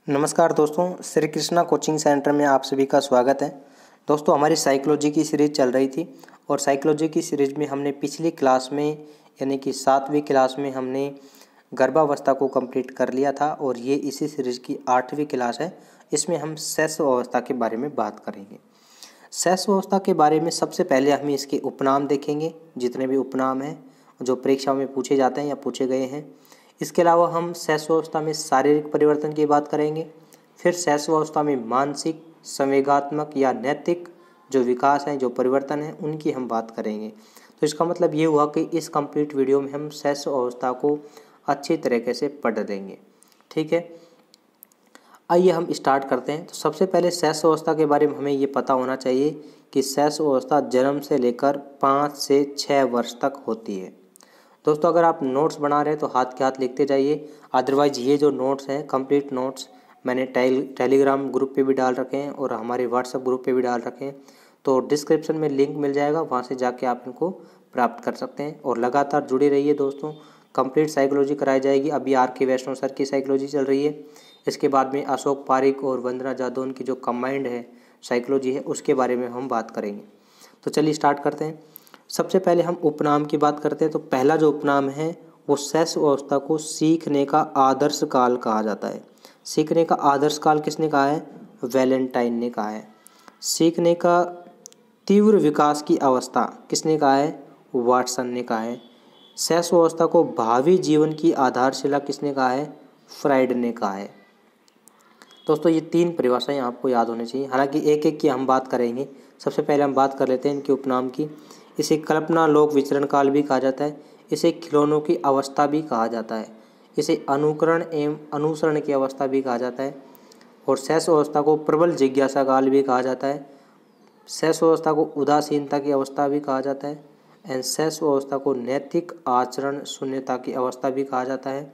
नमस्कार दोस्तों, Shri Krishna coaching centre में आप सभी का स्वागत है। दोस्तों, हमारी साइकोलॉजी की सीरीज़ चल रही थी और साइकोलॉजी की सीरीज़ में हमने पिछली क्लास में यानी कि 7वीं क्लास में हमने गर्भावस्था को कंप्लीट कर लिया था और ये इसी सीरीज़ की 8वीं क्लास है। इसमें हम शैशव अवस्था के बारे में बात करेंगे। शैशव अवस्था के बारे में सबसे पहले हम इसके उपनाम देखेंगे, जितने भी उपनाम हैं जो परीक्षाओं में पूछे जाते हैं या पूछे गए हैं। इसके अलावा हम शैशव अवस्था में शारीरिक परिवर्तन की बात करेंगे। फिर शैशव अवस्था में मानसिक, संवेगात्मक या नैतिक जो विकास हैं, जो परिवर्तन हैं, उनकी हम बात करेंगे। तो इसका मतलब ये हुआ कि इस कंप्लीट वीडियो में हम शैशव अवस्था को अच्छी तरीके से पढ़ लेंगे। ठीक है, आइए हम स्टार्ट करते हैं। तो सबसे पहले शैशव अवस्था के बारे में हमें ये पता होना चाहिए कि शैशव अवस्था जन्म से लेकर 5 से 6 वर्ष तक होती है। दोस्तों, अगर आप नोट्स बना रहे हैं तो हाथ के हाथ लिखते जाइए। अदरवाइज़ ये जो नोट्स हैं, कंप्लीट नोट्स मैंने टेलीग्राम ग्रुप पे भी डाल रखे हैं और हमारे व्हाट्सएप ग्रुप पे भी डाल रखे हैं। तो डिस्क्रिप्शन में लिंक मिल जाएगा, वहाँ से जाके आप इनको प्राप्त कर सकते हैं। और लगातार जुड़े रहिए दोस्तों, कंप्लीट साइकोलॉजी कराई जाएगी। अभी R.K. वैष्णव सर की साइकोलॉजी चल रही है। इसके बाद में अशोक पारिक और वंदना जादौन की जो कंबाइंड है साइकोलॉजी है, उसके बारे में हम बात करेंगे। तो चलिए स्टार्ट करते हैं। सबसे पहले हम उपनाम की बात करते हैं। तो पहला जो उपनाम है वो शैशव अवस्था को सीखने का आदर्श काल कहा जाता है। सीखने का आदर्श काल किसने कहा है? वैलेंटाइन ने कहा है। सीखने का तीव्र विकास की अवस्था किसने कहा है? वाटसन ने कहा है। शैशव अवस्था को भावी जीवन की आधारशिला किसने कहा है? फ्राइड ने कहा है। दोस्तों, ये 3 परिभाषाएं आपको याद होनी चाहिए। हालांकि एक एक की हम बात करेंगे। सबसे पहले हम बात कर लेते हैं इनके उपनाम की। इसे कल्पना लोक विचरण काल भी कहा जाता है। इसे खिलौनों की अवस्था भी कहा जाता है। इसे अनुकरण एवं अनुसरण की अवस्था भी कहा जाता है। और शैशव अवस्था को प्रबल जिज्ञासा काल भी कहा जाता है। शैशव अवस्था को उदासीनता की अवस्था भी कहा जाता है। एंड शैशव अवस्था को नैतिक आचरण शून्यता की अवस्था भी कहा जाता है।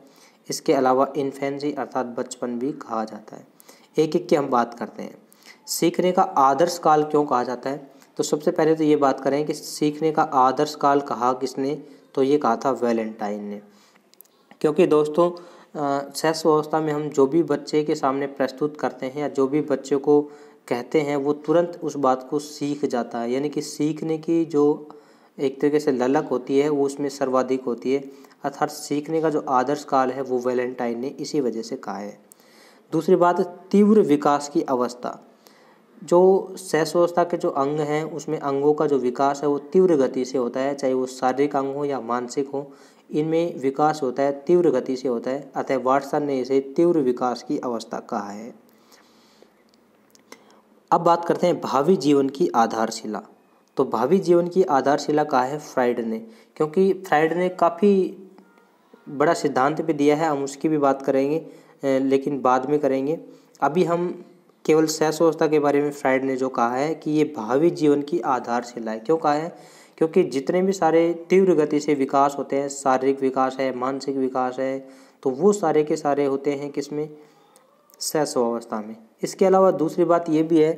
इसके अलावा इन्फेंसी अर्थात बचपन भी कहा जाता है। एक एक की हम बात करते हैं। सीखने का आदर्श काल क्यों कहा जाता है? तो सबसे पहले तो ये बात करें कि सीखने का आदर्श काल कहा किसने? तो ये कहा था वैलेंटाइन ने। क्योंकि दोस्तों, शैशव अवस्था में हम जो भी बच्चे के सामने प्रस्तुत करते हैं या जो भी बच्चे को कहते हैं, वो तुरंत उस बात को सीख जाता है। यानी कि सीखने की जो एक तरीके से ललक होती है वो उसमें सर्वाधिक होती है। अर्थात सीखने का जो आदर्श काल है वो वैलेंटाइन ने इसी वजह से कहा है। दूसरी बात, तीव्र विकास की अवस्था। जो शैशव अवस्था के जो अंग हैं उसमें अंगों का जो विकास है वो तीव्र गति से होता है, चाहे वो शारीरिक अंग हो या मानसिक हो। इनमें विकास होता है, तीव्र गति से होता है। अतः वाटसन ने इसे तीव्र विकास की अवस्था कहा है। अब बात करते हैं भावी जीवन की आधारशिला। तो भावी जीवन की आधारशिला कहा है फ्राइड ने, क्योंकि फ्राइड ने काफ़ी बड़ा सिद्धांत भी दिया है। हम उसकी भी बात करेंगे, लेकिन बाद में करेंगे। अभी हम केवल शैशव अवस्था के बारे में फ्राइड ने जो कहा है कि ये भावी जीवन की आधारशिला है। क्यों कहा है? क्योंकि जितने भी सारे तीव्र गति से विकास होते हैं, शारीरिक विकास है, मानसिक विकास है, तो वो सारे के सारे होते हैं किसमें? शैशव अवस्था में। इसके अलावा दूसरी बात ये भी है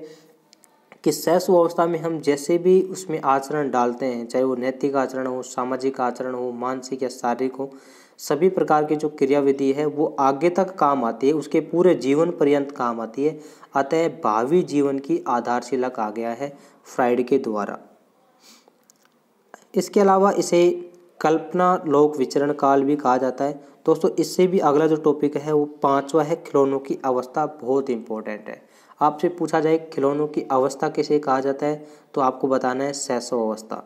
कि शैशव अवस्था में हम जैसे भी उसमें आचरण डालते हैं, चाहे वो नैतिक आचरण हो, सामाजिक आचरण हो, मानसिक या शारीरिक हो, सभी प्रकार की जो क्रियाविधि है वो आगे तक काम आती है, उसके पूरे जीवन पर्यंत काम आती है। अतः भावी जीवन की आधारशिला कहा गया है फ्राइड के द्वारा। इसके अलावा इसे कल्पना लोक विचरण काल भी कहा जाता है। दोस्तों, इससे भी अगला जो टॉपिक है वो 5वां है खिलौनों की अवस्था। बहुत इंपॉर्टेंट है। आपसे पूछा जाए खिलौनों की अवस्था किसे कहा जाता है, तो आपको बताना है शैशव अवस्था।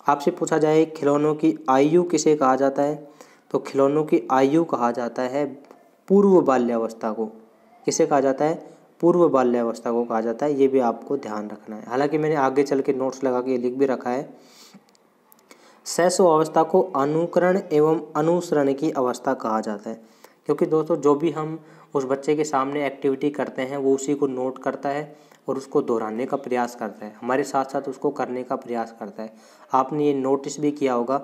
आपसे पूछा जाए खिलौनों की आयु किसे कहा जाता है, तो खिलौनों की आयु कहा जाता है पूर्व बाल्यावस्था को। किसे कहा जाता है? पूर्व बाल्यावस्था को कहा जाता है। ये भी आपको ध्यान रखना है। हालांकि मैंने आगे चल के नोट्स लगा के लिख भी रखा है। शैशव अवस्था को अनुकरण एवं अनुसरण की अवस्था कहा जाता है, क्योंकि दोस्तों जो भी हम उस बच्चे के सामने एक्टिविटी करते हैं वो उसी को नोट करता है और उसको दोहराने का प्रयास करता है, हमारे साथ साथ उसको करने का प्रयास करता है। आपने ये नोटिस भी किया होगा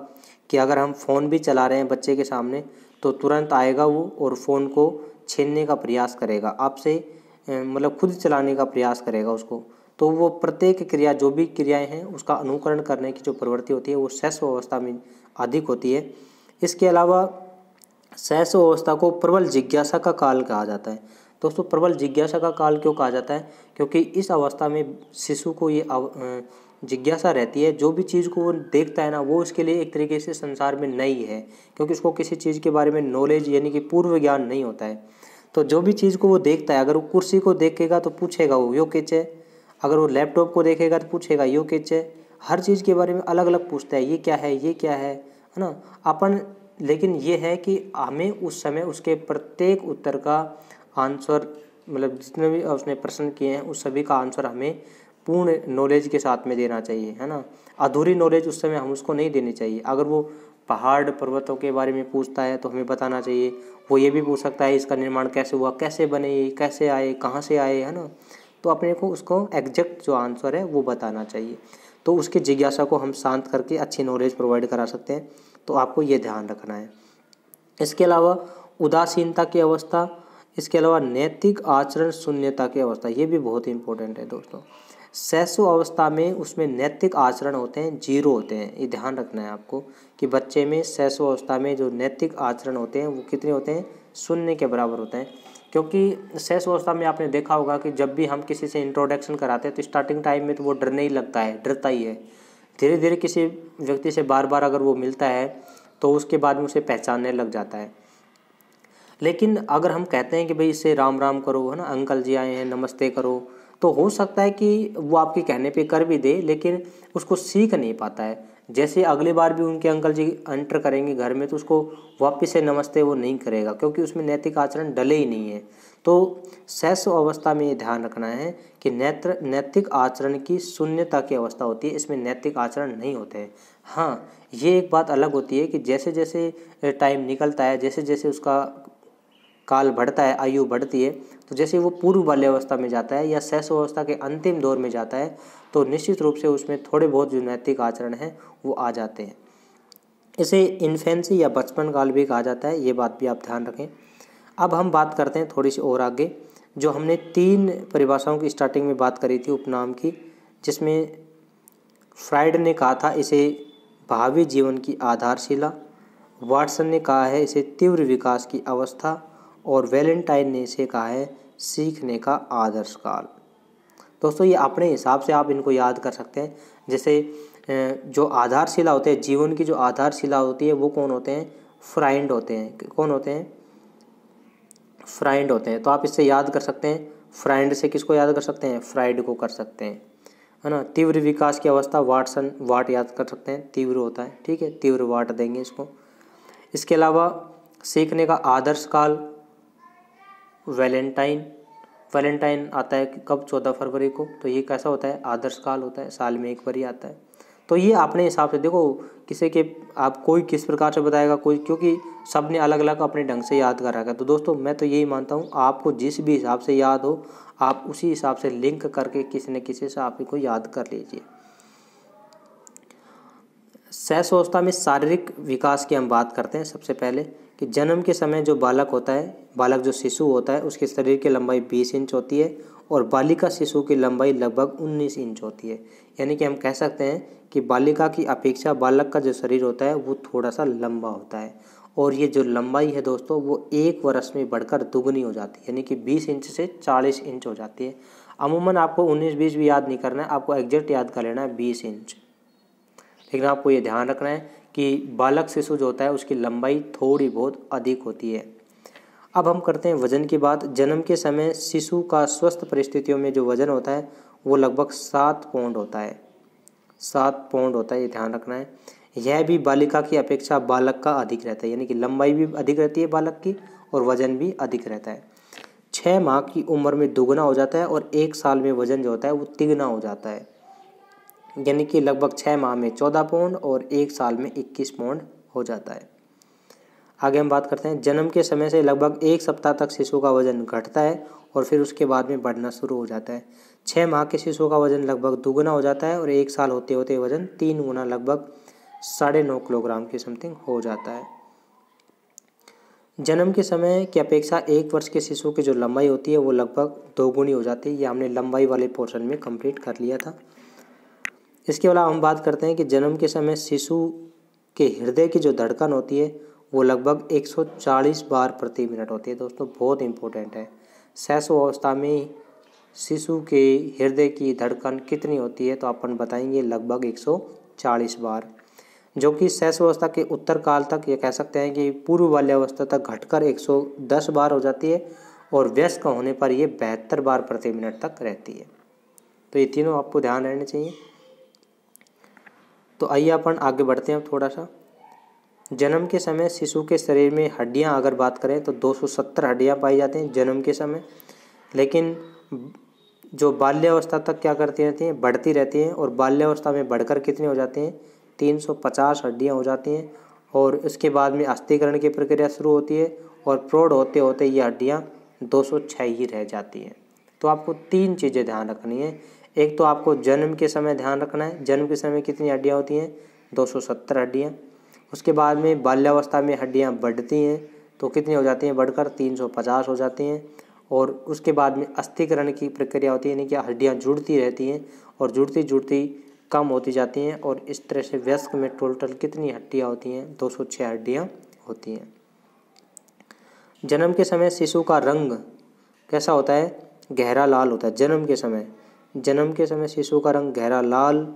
कि अगर हम फ़ोन भी चला रहे हैं बच्चे के सामने तो तुरंत आएगा वो और फ़ोन को छीनने का प्रयास करेगा आपसे, मतलब खुद चलाने का प्रयास करेगा उसको। तो वो प्रत्येक क्रिया, जो भी क्रियाएं हैं, उसका अनुकरण करने की जो प्रवृत्ति होती है वो शैशव अवस्था में अधिक होती है। इसके अलावा शैशव अवस्था को प्रबल जिज्ञासा का काल कहा जाता है। दोस्तों प्रबल जिज्ञासा का काल क्यों कहा जाता है? क्योंकि इस अवस्था में शिशु को ये जिज्ञासा रहती है, जो भी चीज़ को वो देखता है ना, वो उसके लिए एक तरीके से संसार में नई है, क्योंकि उसको किसी चीज़ के बारे में नॉलेज यानी कि पूर्व ज्ञान नहीं होता है। तो जो भी चीज़ को वो देखता है, अगर वो कुर्सी को देखेगा तो पूछेगा वो यो किच है, अगर वो लैपटॉप को देखेगा तो पूछेगा यो किच है। हर चीज़ के बारे में अलग अलग पूछता है, ये क्या है, ये क्या है ना अपन। लेकिन ये है कि हमें उस समय उसके प्रत्येक उत्तर का आंसर, मतलब जितने भी उसने प्रश्न किए हैं उस सभी का आंसर हमें पूर्ण नॉलेज के साथ में देना चाहिए, है ना। अधूरी नॉलेज उस समय हम उसको नहीं देनी चाहिए। अगर वो पहाड़ पर्वतों के बारे में पूछता है तो हमें बताना चाहिए। वो ये भी पूछ सकता है इसका निर्माण कैसे हुआ, कैसे बने, ये कैसे आए, कहाँ से आए, है ना। तो अपने को उसको एग्जैक्ट जो आंसर है वो बताना चाहिए। तो उसकी जिज्ञासा को हम शांत करके अच्छी नॉलेज प्रोवाइड करा सकते हैं। तो आपको ये ध्यान रखना है। इसके अलावा उदासीनता की अवस्था, इसके अलावा नैतिक आचरण शून्यता की अवस्था, ये भी बहुत इंपॉर्टेंट है दोस्तों। शैशव अवस्था में उसमें नैतिक आचरण होते हैं, जीरो होते हैं। ये ध्यान रखना है आपको कि बच्चे में शैशव अवस्था में जो नैतिक आचरण होते हैं वो कितने होते हैं? शून्य के बराबर होते हैं। क्योंकि शैशव अवस्था में आपने देखा होगा कि जब भी हम किसी से इंट्रोडक्शन कराते हैं तो स्टार्टिंग टाइम में तो वो डरने ही लगता है, डरता ही है। धीरे धीरे किसी व्यक्ति से बार बार अगर वो मिलता है तो उसके बाद में उसे पहचानने लग जाता है। लेकिन अगर हम कहते हैं कि भाई इससे राम राम करो, है ना, अंकल जी आए हैं नमस्ते करो, तो हो सकता है कि वो आपके कहने पे कर भी दे, लेकिन उसको सीख नहीं पाता है। जैसे अगली बार भी उनके अंकल जी एंटर करेंगे घर में तो उसको वापस से नमस्ते वो नहीं करेगा, क्योंकि उसमें नैतिक आचरण डले ही नहीं है। तो शैशव अवस्था में ये ध्यान रखना है कि नैतिक आचरण की शून्यता की अवस्था होती है, इसमें नैतिक आचरण नहीं होते हैं। हाँ, ये एक बात अलग होती है कि जैसे जैसे टाइम निकलता है, जैसे जैसे उसका काल बढ़ता है, आयु बढ़ती है, तो जैसे वो पूर्व बाल्य अवस्था में जाता है या शैशव अवस्था के अंतिम दौर में जाता है तो निश्चित रूप से उसमें थोड़े बहुत जो नैतिक आचरण हैं वो आ जाते हैं। इसे इन्फेंसी या बचपन काल भी कहा जाता है, ये बात भी आप ध्यान रखें। अब हम बात करते हैं थोड़ी सी और आगे, जो हमने 3 परिभाषाओं की स्टार्टिंग में बात करी थी उपनाम की, जिसमें फ्राइड ने कहा था इसे भावी जीवन की आधारशिला, वाटसन ने कहा है इसे तीव्र विकास की अवस्था, और वैलेंटाइन ने इसे कहा है सीखने का आदर्श काल। दोस्तों ये अपने हिसाब से आप इनको याद कर सकते हैं। जैसे जो आधारशिला होते हैं, जीवन की जो आधारशिला होती है वो कौन होते हैं? फ्राइड होते हैं। कौन होते हैं? फ्राइड होते हैं। तो आप इससे याद कर सकते हैं। फ्राइड से किसको याद कर सकते हैं? फ्राइड को कर सकते हैं, है ना। तीव्र विकास की अवस्था वाटसन, वाट याद कर सकते हैं, तीव्र होता है, ठीक है, तीव्र वाट देंगे इसको। इसके अलावा सीखने का आदर्श काल वैलेंटाइन, वैलेंटाइन आता है कब? 14 फरवरी को। तो ये कैसा होता है? आदर्श काल होता है, साल में एक बार ही आता है। तो ये अपने हिसाब से देखो, किसी के आप कोई किस प्रकार से बताएगा, कोई, क्योंकि सब ने अलग अलग अपने ढंग से याद कर रखा है। तो दोस्तों मैं तो यही मानता हूँ आपको जिस भी हिसाब से याद हो आप उसी हिसाब से लिंक करके किसी न किसी से आप इनको याद कर लीजिए। शैशव अवस्था में शारीरिक विकास की हम बात करते हैं। सबसे पहले कि जन्म के समय जो बालक होता है, बालक जो शिशु होता है, उसके शरीर की लंबाई 20 इंच होती है और बालिका शिशु की लंबाई लगभग 19 इंच होती है। यानी कि हम कह सकते हैं कि बालिका की अपेक्षा बालक का जो शरीर होता है वो थोड़ा सा लंबा होता है, और ये जो लंबाई है दोस्तों वो 1 वर्ष में बढ़कर दुगनी हो जाती है, यानी कि 20 इंच से 40 इंच हो जाती है। अमूमन आपको 19-20 भी याद नहीं करना है, आपको एग्जैक्ट याद कर लेना है 20 इंच। लेकिन आपको ये ध्यान रखना है कि बालक शिशु जो होता है उसकी लंबाई थोड़ी बहुत अधिक होती है। अब हम करते हैं वजन की बात। जन्म के समय शिशु का स्वस्थ परिस्थितियों में जो वजन होता है वो लगभग 7 पाउंड होता है, 7 पाउंड होता है, ये ध्यान रखना है। यह भी बालिका की अपेक्षा बालक का अधिक रहता है, यानी कि लंबाई भी अधिक रहती है बालक की और वजन भी अधिक रहता है। 6 माह की उम्र में दोगुना हो जाता है और 1 साल में वजन जो होता है वो तिगुना हो जाता है, यानी कि लगभग 6 माह में 14 पाउंड और 1 साल में 21 पाउंड हो जाता है। आगे हम बात करते हैं जन्म के समय से लगभग 1 सप्ताह तक शिशु का वजन घटता है और फिर उसके बाद में बढ़ना शुरू हो जाता है। 6 माह के शिशु का वजन लगभग दुगुना हो जाता है और 1 साल होते होते वजन 3 गुना लगभग 9.5 किलोग्राम की समथिंग हो जाता है। जन्म के समय की अपेक्षा 1 वर्ष के शिशु की जो लंबाई होती है वो लगभग 2 गुनी हो जाती है। ये हमने लंबाई वाले पोर्शन में कंप्लीट कर लिया था। इसके अलावा हम बात करते हैं कि जन्म के समय शिशु के हृदय की जो धड़कन होती है वो लगभग 140 बार प्रति मिनट होती है। दोस्तों बहुत इंपॉर्टेंट है, शैशवावस्था में शिशु के हृदय की धड़कन कितनी होती है, तो अपन बताएंगे लगभग 140 बार, जो कि शैशवावस्था के उत्तर काल तक ये कह सकते हैं कि पूर्व बाल्यावस्था तक घटकर 110 बार हो जाती है और वयस्क होने पर ये 72 बार प्रति मिनट तक रहती है। तो ये तीनों आपको ध्यान रहने चाहिए। तो आइए अपन आगे बढ़ते हैं थोड़ा सा। जन्म के समय शिशु के शरीर में हड्डियां अगर बात करें तो 270 हड्डियां पाई जाती हैं जन्म के समय, लेकिन जो बाल्यावस्था तक क्या करती रहती हैं, बढ़ती रहती हैं और बाल्यावस्था में बढ़कर कितनी हो जाती हैं, 350 हड्डियां हो जाती हैं और उसके बाद में अस्थिकरण की प्रक्रिया शुरू होती है और प्रौढ़ होते होते ये हड्डियां 206 ही रह जाती हैं। तो आपको 3 चीज़ें ध्यान रखनी है। एक तो आपको जन्म के समय ध्यान रखना है, जन्म के समय कितनी हड्डियाँ होती हैं, 270 हड्डियाँ। उसके बाद में बाल्यावस्था में हड्डियाँ बढ़ती हैं तो कितनी हो जाती हैं, बढ़कर 350 हो जाती हैं और उसके बाद में अस्थिकरण की प्रक्रिया होती है, यानी कि हड्डियाँ जुड़ती रहती हैं और जुड़ती जुड़ती कम होती जाती हैं और इस तरह से वयस्क में टोटल कितनी हड्डियाँ होती हैं, 206 हड्डियाँ होती हैं। जन्म के समय शिशु का रंग कैसा होता है, गहरा लाल होता है। जन्म के समय शिशु का रंग गहरा लाल,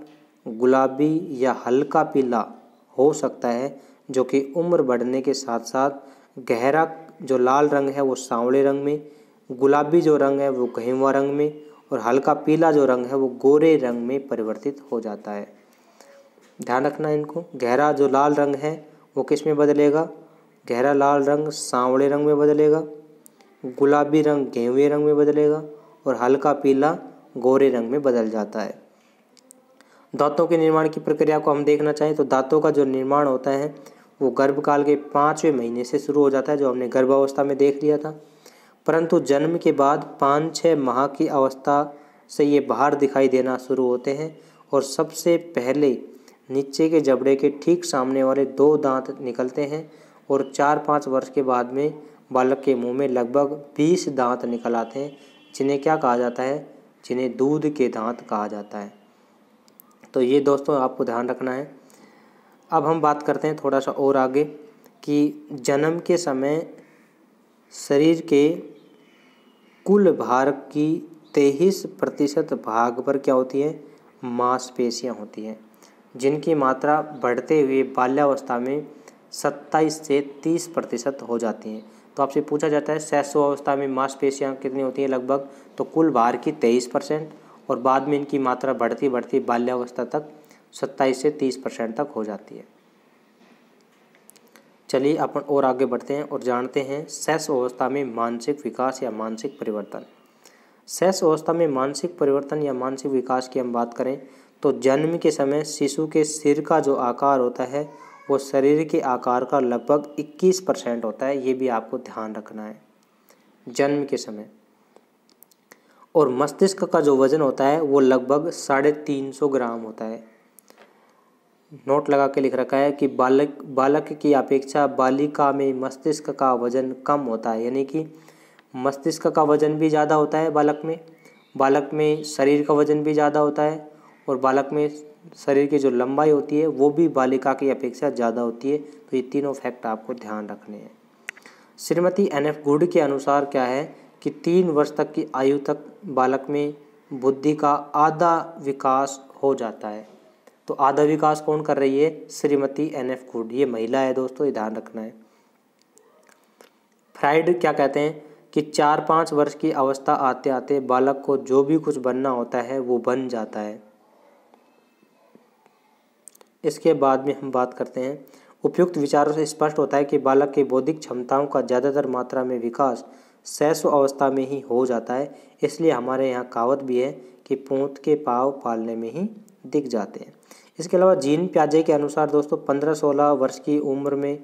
गुलाबी या हल्का पीला हो सकता है, जो कि उम्र बढ़ने के साथ साथ गहरा जो लाल रंग है वो सांवले रंग में, गुलाबी जो रंग है वो गेहुआ रंग में और हल्का पीला जो रंग है वो गोरे रंग में परिवर्तित हो जाता है। ध्यान रखना इनको। गहरा जो लाल रंग है वो किस में बदलेगा, गहरा लाल रंग सांवले रंग में बदलेगा, गुलाबी रंग गेहुए रंग में बदलेगा और हल्का पीला गोरे रंग में बदल जाता है। दांतों के निर्माण की प्रक्रिया को हम देखना चाहें तो दांतों का जो निर्माण होता है वो गर्भकाल के 5वें महीने से शुरू हो जाता है, जो हमने गर्भावस्था में देख लिया था। परंतु जन्म के बाद 5-6 माह की अवस्था से ये बाहर दिखाई देना शुरू होते हैं और सबसे पहले नीचे के जबड़े के ठीक सामने वाले 2 दांत निकलते हैं और 4-5 वर्ष के बाद में बालक के मुंह में लगभग 20 दांत निकल आते हैं, जिन्हें क्या कहा जाता है, जिन्हें दूध के दांत कहा जाता है। तो ये दोस्तों आपको ध्यान रखना है। अब हम बात करते हैं थोड़ा सा और आगे कि जन्म के समय शरीर के कुल भार की 23% भाग पर क्या होती है, मांसपेशियां होती हैं, जिनकी मात्रा बढ़ते हुए बाल्यावस्था में 27 से 30% हो जाती हैं। तो आपसे पूछा जाता है शैशवावस्था में मांसपेशियां कितनी होती हैं लगभग, तो कुल भार की 23% और बाद में इनकी मात्रा बढ़ती बढ़ती बाल्यावस्था तक 27 से 30% तक हो जाती है। चलिए अपन और आगे बढ़ते हैं और जानते हैं शैशवावस्था में मानसिक विकास या मानसिक परिवर्तन। शैशवावस्था में मानसिक परिवर्तन या मानसिक विकास की हम बात करें तो जन्म के समय शिशु के सिर का जो आकार होता है वो शरीर के आकार का लगभग 21% होता है, ये भी आपको ध्यान रखना है जन्म के समय। और मस्तिष्क का जो वजन होता है वो लगभग 350 ग्राम होता है। नोट लगा के लिख रखा है कि बालक की अपेक्षा बालिका में मस्तिष्क का वजन कम होता है, यानी कि मस्तिष्क का वजन भी ज़्यादा होता है बालक में शरीर का वजन भी ज़्यादा होता है और बालक में शरीर की जो लंबाई होती है वो भी बालिका की अपेक्षा ज़्यादा होती है। तो ये तीनों फैक्ट आपको ध्यान रखने हैं। श्रीमती NF गुड के अनुसार क्या है कि 3 वर्ष तक की आयु तक बालक में बुद्धि का आधा विकास हो जाता है। तो आधा विकास कौन कर रही है, श्रीमती NF गुड, ये महिला है दोस्तों, ये ध्यान रखना है। फ्राइड क्या कहते हैं कि 4-5 वर्ष की अवस्था आते आते बालक को जो भी कुछ बनना होता है वो बन जाता है। इसके बाद में हम बात करते हैं उपयुक्त विचारों से स्पष्ट होता है कि बालक की बौद्धिक क्षमताओं का ज़्यादातर मात्रा में विकास शैशव अवस्था में ही हो जाता है। इसलिए हमारे यहाँ कहावत भी है कि पूंत के पाँव पालने में ही दिख जाते हैं। इसके अलावा जीन प्याजे के अनुसार दोस्तों 15-16 वर्ष की उम्र में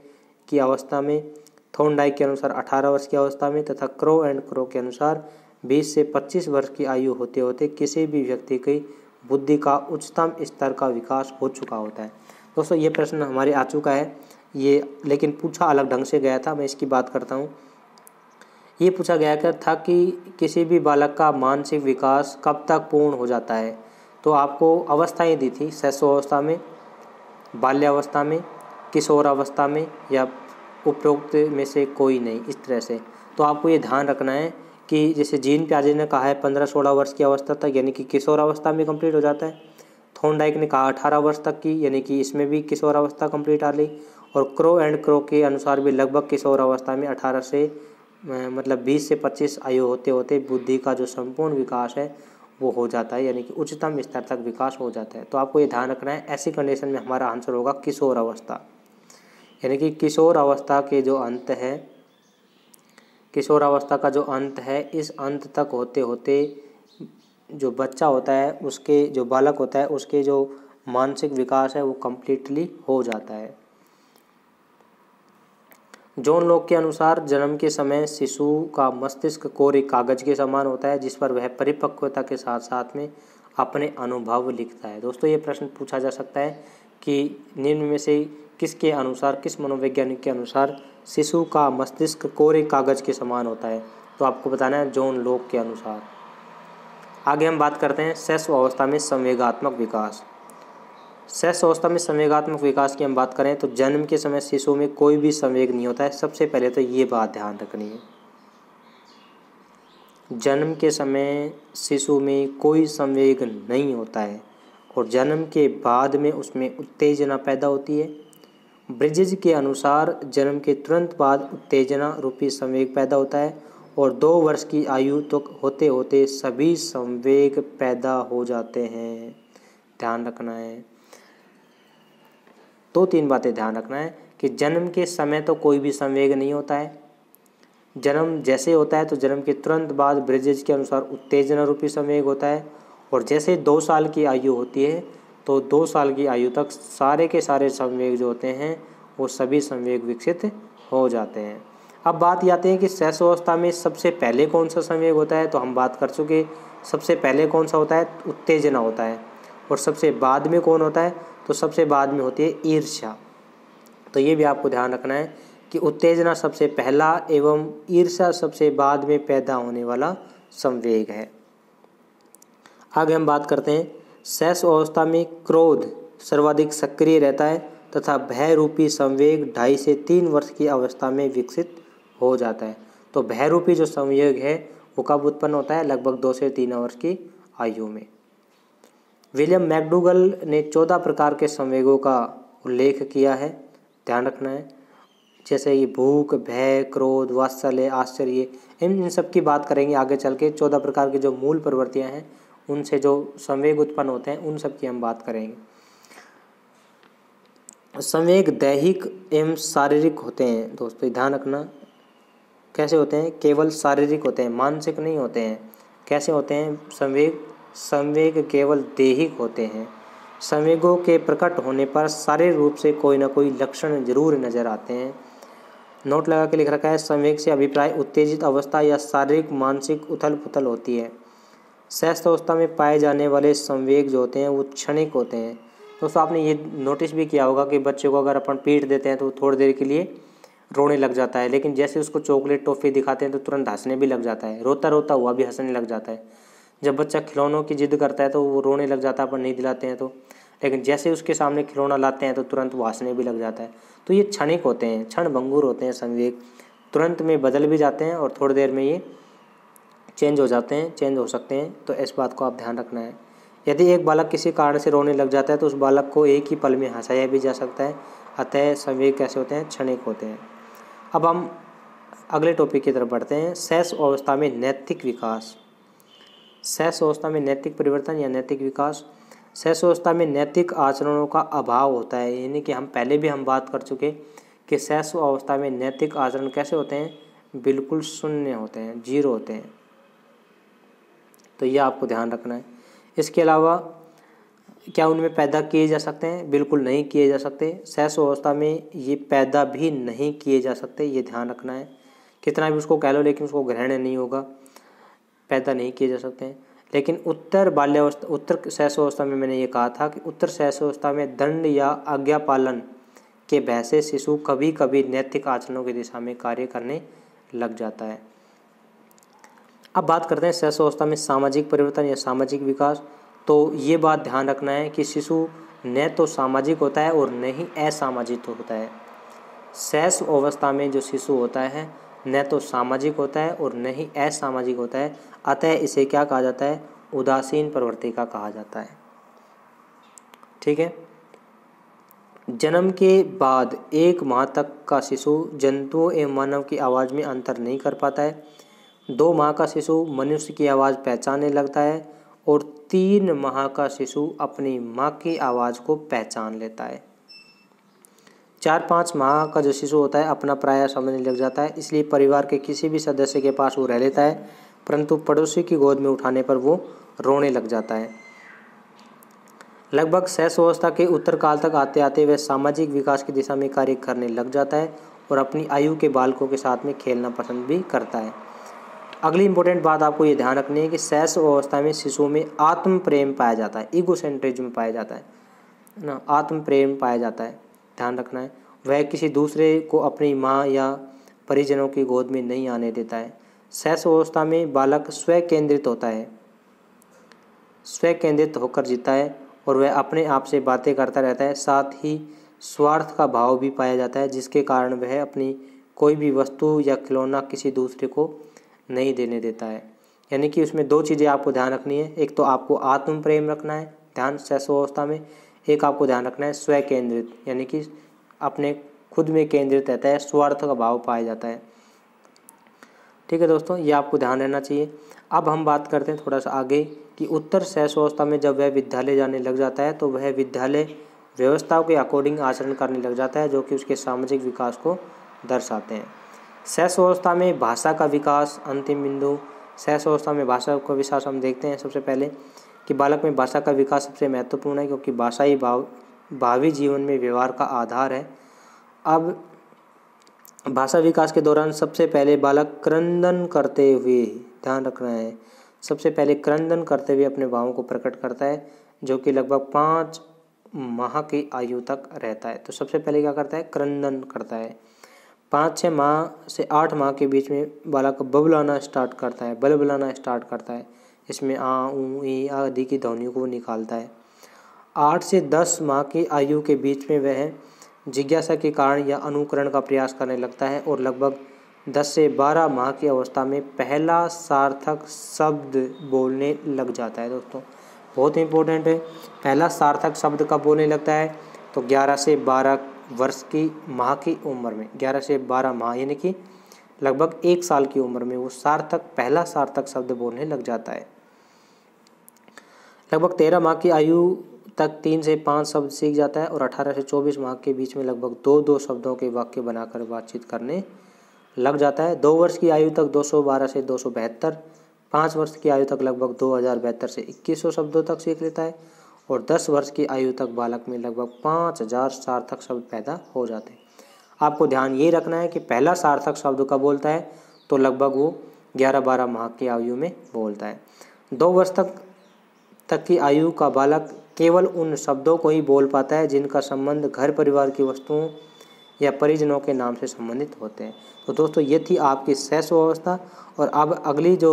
की अवस्था में, थॉर्नडाइक के अनुसार 18 वर्ष की अवस्था में तथा क्रो एंड क्रो के अनुसार 20 से 25 वर्ष की आयु होते होते किसी भी व्यक्ति की बुद्धि का उच्चतम स्तर का विकास हो चुका होता है। दोस्तों ये प्रश्न हमारे आ चुका है ये, लेकिन पूछा अलग ढंग से गया था, मैं इसकी बात करता हूँ। ये पूछा गया था कि किसी भी बालक का मानसिक विकास कब तक पूर्ण हो जाता है। तो आपको अवस्थाएं दी थी, शैशवावस्था में, बाल्यावस्था में, किशोरावस्था में या उपरोक्त में से कोई नहीं, इस तरह से। तो आपको ये ध्यान रखना है कि जैसे जीन पियाजे ने कहा है 15-16 वर्ष की अवस्था तक, यानी कि किशोर अवस्था में कंप्लीट हो जाता है। थॉर्नडाइक ने कहा 18 वर्ष तक की, यानी कि इसमें भी किशोर अवस्था कंप्लीट आ गई। और क्रो एंड क्रो के अनुसार भी लगभग किशोर अवस्था में 18 से मतलब 20 से 25 आयु होते होते बुद्धि का जो संपूर्ण विकास है वो हो जाता है, यानी कि उच्चतम स्तर तक विकास हो जाता है। तो आपको ये ध्यान रखना है, ऐसी कंडीशन में हमारा आंसर होगा किशोर अवस्था। यानी कि किशोर अवस्था के जो अंत है, किशोर अवस्था का जो अंत है, इस अंत तक होते होते जो बच्चा होता है, उसके जो बालक होता है, उसके जो मानसिक विकास है वो कम्प्लीटली हो जाता है। जॉन लॉक के अनुसार जन्म के समय शिशु का मस्तिष्क कोरे कागज के समान होता है, जिस पर वह परिपक्वता के साथ साथ में अपने अनुभव लिखता है। दोस्तों, ये प्रश्न पूछा जा सकता है कि निम्न में से किसके अनुसार, किस मनोवैज्ञानिक के अनुसार शिशु का मस्तिष्क कोरे कागज के समान होता है? तो आपको बताना है जॉन लॉक के अनुसार। आगे हम बात करते हैं शैशव अवस्था में संवेगात्मक विकास। शैशव अवस्था में संवेगात्मक विकास की हम बात करें तो जन्म के समय शिशु में कोई भी संवेग नहीं होता है। सबसे पहले तो ये बात ध्यान रखनी है, जन्म के समय शिशु में कोई संवेग नहीं होता है और जन्म के बाद में उसमें उत्तेजना पैदा होती है। ब्रिजेज के अनुसार जन्म के तुरंत बाद उत्तेजना रूपी संवेग पैदा होता है और 2 वर्ष की आयु तक होते होते सभी संवेग पैदा हो जाते हैं। ध्यान रखना है, 2-3 बातें ध्यान रखना है कि जन्म के समय तो कोई भी संवेग नहीं होता है। जन्म जैसे होता है तो जन्म के तुरंत बाद ब्रिजेज के अनुसार उत्तेजना रूपी संवेग होता है और जैसे 2 साल की आयु होती है तो 2 साल की आयु तक सारे के सारे संवेग जो होते हैं वो सभी संवेग विकसित हो जाते हैं। अब बात आती है कि शैशवावस्था में सबसे पहले कौन सा संवेग होता है? तो हम बात कर चुके, सबसे पहले कौन सा होता है? उत्तेजना होता है। और सबसे बाद में कौन होता है? तो सबसे बाद में होती है ईर्ष्या। तो ये भी आपको ध्यान रखना है कि उत्तेजना सबसे पहला एवं ईर्ष्या सबसे बाद में पैदा होने वाला संवेग है। आगे हम बात करते हैं शैशव अवस्था में क्रोध सर्वाधिक सक्रिय रहता है तथा भय रूपी संवेग 2.5 से 3 वर्ष की अवस्था में विकसित हो जाता है। तो भय रूपी जो संवेग है वो कब उत्पन्न होता है? लगभग 2 से 3 वर्ष की आयु में। विलियम मैकडूगल ने 14 प्रकार के संवेगों का उल्लेख किया है, ध्यान रखना है। जैसे ये भूख, भय, क्रोध, वात्सल्य, आश्चर्य, इन सब की बात करेंगे आगे चल के। 14 प्रकार की जो मूल प्रवृत्तियां हैं उनसे जो संवेग उत्पन्न होते हैं उन सब की हम बात करेंगे। संवेग दैहिक एवं शारीरिक होते हैं दोस्तों, ध्यान रखना। कैसे होते हैं? केवल शारीरिक होते हैं, मानसिक नहीं होते हैं। कैसे होते हैं संवेग? संवेग केवल दैहिक होते हैं। संवेगों के प्रकट होने पर शारीरिक रूप से कोई ना कोई लक्षण जरूर नजर आते हैं। नोट लगा के लिख रखा है, संवेग से अभिप्राय उत्तेजित अवस्था या शारीरिक मानसिक उथल पुथल होती है। शैशव अवस्था में पाए जाने वाले संवेग जो होते हैं वो क्षणिक होते हैं। दोस्तों, आपने ये नोटिस भी किया होगा कि बच्चे को अगर अपन पीट देते हैं तो थोड़ी देर के लिए रोने लग जाता है, लेकिन जैसे उसको चॉकलेट टॉफ़ी दिखाते हैं तो तुरंत हंसने भी लग जाता है, रोता रोता हुआ भी हंसने लग जाता है। जब बच्चा खिलौनों की जिद करता है तो वो रोने लग जाता है अपन नहीं दिलाते हैं तो, लेकिन जैसे उसके सामने खिलौना लाते हैं तो तुरंत वो हंसने भी लग जाता है। तो ये क्षणिक होते हैं, क्षण भंगुर होते हैं संवेग, तुरंत में बदल भी जाते हैं और थोड़ी देर में ये चेंज हो जाते हैं, चेंज हो सकते हैं। तो इस बात को आप ध्यान रखना है। यदि एक बालक किसी कारण से रोने लग जाता है तो उस बालक को एक ही पल में हंसाया भी जा सकता है। अतः संवेग कैसे होते हैं? क्षणिक होते हैं। अब हम अगले टॉपिक की तरफ बढ़ते हैं, शैशव अवस्था में नैतिक विकास। शैशव अवस्था में नैतिक परिवर्तन या नैतिक विकास। शैशव अवस्था में नैतिक आचरणों का अभाव होता है, यानी कि हम पहले भी हम बात कर चुके कि शैशव अवस्था में नैतिक आचरण कैसे होते हैं? बिल्कुल शून्य होते हैं, 0 होते हैं। तो यह आपको ध्यान रखना है। इसके अलावा क्या उनमें पैदा किए जा सकते हैं? बिल्कुल नहीं किए जा सकते। शैशव अवस्था में ये पैदा भी नहीं किए जा सकते, ये ध्यान रखना है। कितना भी उसको कह लो लेकिन उसको ग्रहण नहीं होगा, पैदा नहीं किए जा सकते हैं। लेकिन उत्तर बाल्यावस्था, उत्तर शैशव अवस्था में मैंने ये कहा था कि उत्तर शैशव अवस्था में दंड या आज्ञा पालन के भय से शिशु कभी कभी नैतिक आचरणों की दिशा में कार्य करने लग जाता है। अब बात करते हैं शैशव अवस्था में सामाजिक परिवर्तन या सामाजिक विकास। तो ये बात ध्यान रखना है कि शिशु न तो सामाजिक होता है और न ही असामाजिक होता है। शैशव अवस्था में जो शिशु होता है न तो सामाजिक होता है और न ही असामाजिक होता है, अतः इसे क्या कहा जाता है, उदासीन प्रवृत्ति का कहा जाता है। ठीक है। जन्म के बाद 1 माह तक का शिशु जंतुओं एवं मानव की आवाज़ में अंतर नहीं कर पाता है। 2 माह का शिशु मनुष्य की आवाज़ पहचानने लगता है और 3 माह का शिशु अपनी माँ की आवाज़ को पहचान लेता है। 4-5 माह का जो शिशु होता है अपना पराया समझने लग जाता है, इसलिए परिवार के किसी भी सदस्य के पास वो रह लेता है, परंतु पड़ोसी की गोद में उठाने पर वो रोने लग जाता है। लगभग शैशवावस्था के उत्तर काल तक आते आते वह सामाजिक विकास की दिशा में कार्य करने लग जाता है और अपनी आयु के बालकों के साथ में खेलना पसंद भी करता है। अगली इंपॉर्टेंट बात आपको ये ध्यान रखनी है कि शैशवावस्था में शिशुओं में आत्म प्रेम पाया जाता है, ईगोसेंट्रिज्म पाया जाता है ना, आत्म प्रेम पाया जाता है, ध्यान रखना है। वह किसी दूसरे को अपनी माँ या परिजनों की गोद में नहीं आने देता है। शैशवावस्था में बालक स्व केंद्रित होता है, स्व केंद्रित होकर जीता है और वह अपने आप से बातें करता रहता है, साथ ही स्वार्थ का भाव भी पाया जाता है, जिसके कारण वह अपनी कोई भी वस्तु या खिलौना किसी दूसरे को नहीं देने देता है। यानी कि उसमें 2 चीज़ें आपको ध्यान रखनी है, एक तो आपको आत्म प्रेम रखना है ध्यान शैशवावस्था में, एक आपको ध्यान रखना है स्व केंद्रित, यानी कि अपने खुद में केंद्रित रहता है, स्वार्थ का भाव पाया जाता है। ठीक है दोस्तों, ये आपको ध्यान रहना चाहिए। अब हम बात करते हैं थोड़ा सा आगे कि उत्तर शैशवावस्था में जब वह विद्यालय जाने लग जाता है तो वह विद्यालय व्यवस्थाओं के अकॉर्डिंग आचरण करने लग जाता है, जो कि उसके सामाजिक विकास को दर्शाते हैं। शैशवावस्था में भाषा का विकास अंतिम बिंदु। शैशवावस्था में भाषा का विकास हम देखते हैं सबसे पहले कि बालक में भाषा का विकास सबसे महत्वपूर्ण है, क्योंकि भाषा ही भावी जीवन में व्यवहार का आधार है। अब भाषा विकास के दौरान सबसे पहले बालक क्रंदन करते हुए, ध्यान रखना है, सबसे पहले क्रंदन करते हुए अपने भावों को प्रकट करता है, जो कि लगभग 5 माह की आयु तक रहता है। तो सबसे पहले क्या करता है, क्रंदन करता है। 5-6 माह से 8 माह के बीच में बालक बबलाना स्टार्ट करता है, बलबलाना स्टार्ट करता है। इसमें आ ऊ ई आदि की ध्वनियों को निकालता है। 8 से 10 माह की आयु के बीच में वह जिज्ञासा के कारण या अनुकरण का प्रयास करने लगता है और लगभग 10 से 12 माह की अवस्था में पहला सार्थक शब्द बोलने लग जाता है। दोस्तों बहुत इंपॉर्टेंट है, पहला सार्थक शब्द कब बोलने लगता है, तो 11 से 12 वर्ष की माह की उम्र में, 11 से 12 माह यानी कि लगभग 1 साल की उम्र में वो पहला सार्थक शब्द बोलने लग जाता है। लगभग 13 माह की आयु तक 3 से 5 शब्द सीख जाता है और 18 से 24 माह के बीच में लगभग 2-2 शब्दों के वाक्य बनाकर बातचीत करने लग जाता है। 2 वर्ष की आयु तक 212 से 272, 5 वर्ष की आयु तक लगभग 2072 से 2100 शब्दों तक सीख लेता है और 10 वर्ष की आयु तक बालक में लगभग 5000 सार्थक शब्द पैदा हो जाते हैं। आपको ध्यान ये रखना है कि पहला सार्थक शब्द कब बोलता है, तो लगभग वो 11-12 माह की आयु में बोलता है। 2 वर्ष तक की आयु का बालक केवल उन शब्दों को ही बोल पाता है जिनका संबंध घर परिवार की वस्तुओं या परिजनों के नाम से संबंधित होते हैं। तो दोस्तों ये थी आपकी शैशवावस्था, और अब अगली जो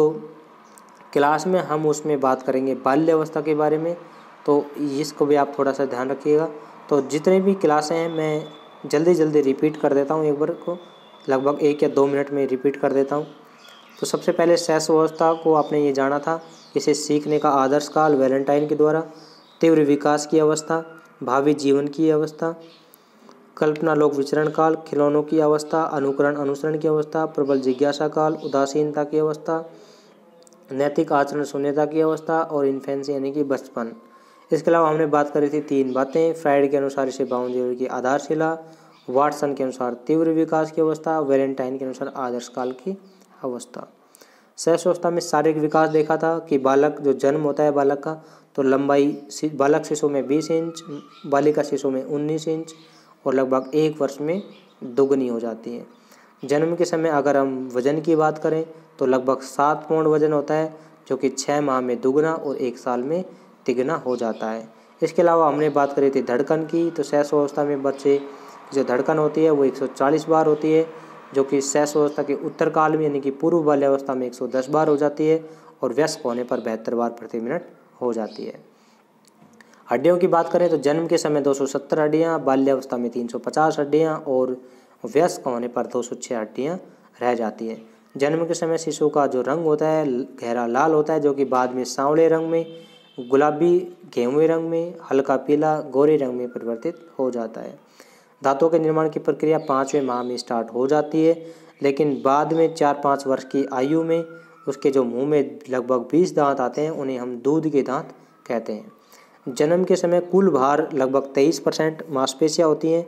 क्लास में हम उसमें बात करेंगे बाल्यावस्था के बारे में, तो इसको भी आप थोड़ा सा ध्यान रखिएगा। तो जितने भी क्लासें हैं मैं जल्दी रिपीट कर देता हूँ, एक बार को लगभग 1 या 2 मिनट में रिपीट कर देता हूँ। तो सबसे पहले शैशवावस्था को आपने ये जाना था, इसे सीखने का आदर्श काल वैलेंटाइन के द्वारा, तीव्र विकास की अवस्था, भावी जीवन की अवस्था, कल्पना लोक विचरण काल, खिलौनों की अवस्था, अनुकरण अनुसरण की अवस्था, प्रबल जिज्ञासा काल, उदासीनता की अवस्था, नैतिक आचरण शून्यता की अवस्था और इन्फेंसी यानी कि बचपन। इसके अलावा हमने बात करी थी 3 बातें, फ्राइड के अनुसार इसे 52 जीवन की आधारशिला, वाटसन के अनुसार तीव्र विकास की अवस्था, वैलेंटाइन के अनुसार आदर्श काल की अवस्था। शैशवावस्था में शारीरिक विकास देखा था कि बालक जो जन्म होता है बालक का, तो लंबाई बालक शिशु में 20 इंच, बालिका शिशु में 19 इंच और लगभग 1 वर्ष में दोगुनी हो जाती है। जन्म के समय अगर हम वजन की बात करें तो लगभग 7 पौंड वजन होता है, जो कि 6 माह में दुगना और 1 साल में तिगुना हो जाता है। इसके अलावा हमने बात करी थी धड़कन की, तो शैशवावस्था में बच्चे की जो धड़कन होती है वो 140 बार होती है, जो कि शैशवावस्था के उत्तर काल में यानी कि पूर्व बाल्यावस्था में 110 बार हो जाती है और वयस्क होने पर 72 बार प्रति मिनट हो जाती है। हड्डियों की बात करें तो जन्म के समय 270 हड्डियाँ, बाल्यावस्था में 350 हड्डियाँ और वयस्क होने पर 206 हड्डियाँ रह जाती है। जन्म के समय शिशु का जो रंग होता है गहरा लाल होता है, जो कि बाद में सांवले रंग में, गुलाबी, गेहुए रंग में, हल्का पीला, गोरे रंग में परिवर्तित हो जाता है। दांतों के निर्माण की प्रक्रिया 5वें माह में स्टार्ट हो जाती है, लेकिन बाद में 4-5 वर्ष की आयु में उसके जो मुंह में लगभग 20 दांत आते हैं, उन्हें हम दूध के दांत कहते हैं। जन्म के समय कुल भार लगभग 23% मांसपेशियाँ होती हैं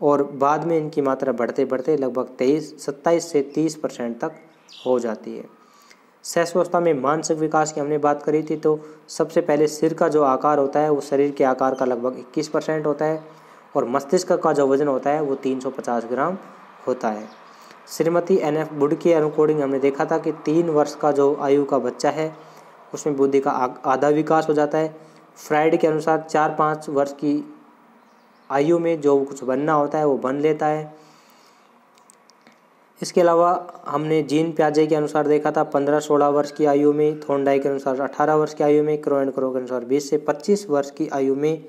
और बाद में इनकी मात्रा बढ़ते बढ़ते लगभग 27 से 30% तक हो जाती है। शैशवावस्था में मानसिक विकास की हमने बात करी थी, तो सबसे पहले सिर का जो आकार होता है वो शरीर के आकार का लगभग 21% होता है और मस्तिष्क का जो वजन होता है वो 350 ग्राम होता है। श्रीमती NF वुड के अकॉर्डिंग हमने देखा था कि 3 वर्ष का जो आयु का बच्चा है उसमें बुद्धि का आधा विकास हो जाता है। फ्राइड के अनुसार 4-5 वर्ष की आयु में जो कुछ बनना होता है वो बन लेता है। इसके अलावा हमने जीन पियाजे के अनुसार देखा था 15-16 वर्ष की आयु में, थॉर्नडाइक के अनुसार 18 वर्ष की आयु में, क्रो एंड क्रो के अनुसार 20 से 25 वर्ष की आयु में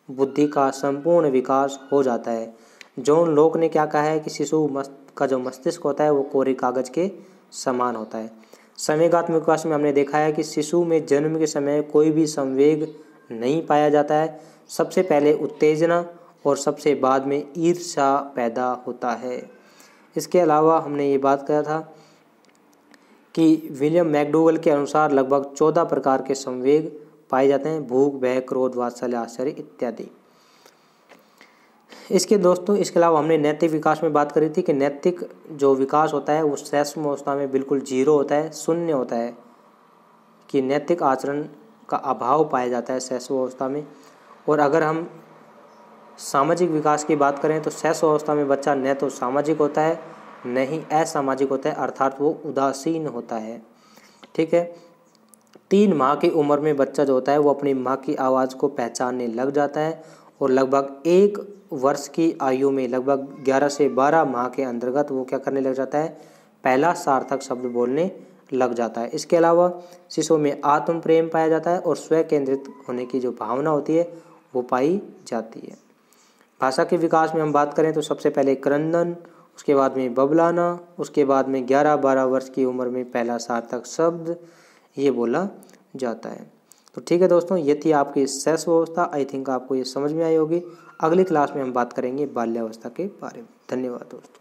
बुद्धि का संपूर्ण विकास हो जाता है। जॉन लॉक ने क्या कहा है कि शिशु का जो मस्तिष्क होता है वो कोरे कागज के समान होता है। संवेगात्मक विकास में हमने देखा है कि शिशु में जन्म के समय कोई भी संवेग नहीं पाया जाता है। सबसे पहले उत्तेजना और सबसे बाद में ईर्ष्या पैदा होता है। इसके अलावा हमने ये बात कहा था कि विलियम मैकडोगल के अनुसार लगभग 14 प्रकार के संवेग पाए जाते हैं, भूख, भय, क्रोध, वात्सल्य, आश्चर्य इत्यादि। इसके अलावा हमने नैतिक विकास में बात करी थी कि नैतिक जो विकास होता है वो शैशवावस्था में बिल्कुल 0 होता है, शून्य होता है, कि नैतिक आचरण का अभाव पाया जाता है शैशवावस्था में। और अगर हम सामाजिक विकास की बात करें तो शैशवावस्था में बच्चा न तो सामाजिक होता है न ही असामाजिक होता है, अर्थात वो उदासीन होता है। ठीक है। 3 माह की उम्र में बच्चा जो होता है वो अपनी माँ की आवाज़ को पहचानने लग जाता है और लगभग 1 वर्ष की आयु में लगभग 11 से 12 माह के अंतर्गत वो क्या करने लग जाता है, पहला सार्थक शब्द बोलने लग जाता है। इसके अलावा शिशु में आत्म प्रेम पाया जाता है और स्व केंद्रित होने की जो भावना होती है वो पाई जाती है। भाषा के विकास में हम बात करें तो सबसे पहले क्रंदन, उसके बाद में बबलाना, उसके बाद में 11-12 वर्ष की उम्र में पहला सार्थक शब्द ये बोला जाता है। तो ठीक है दोस्तों, ये थी आपकी शैशवावस्था। आई थिंक आपको ये समझ में आई होगी। अगली क्लास में हम बात करेंगे बाल्यावस्था के बारे में। धन्यवाद दोस्तों।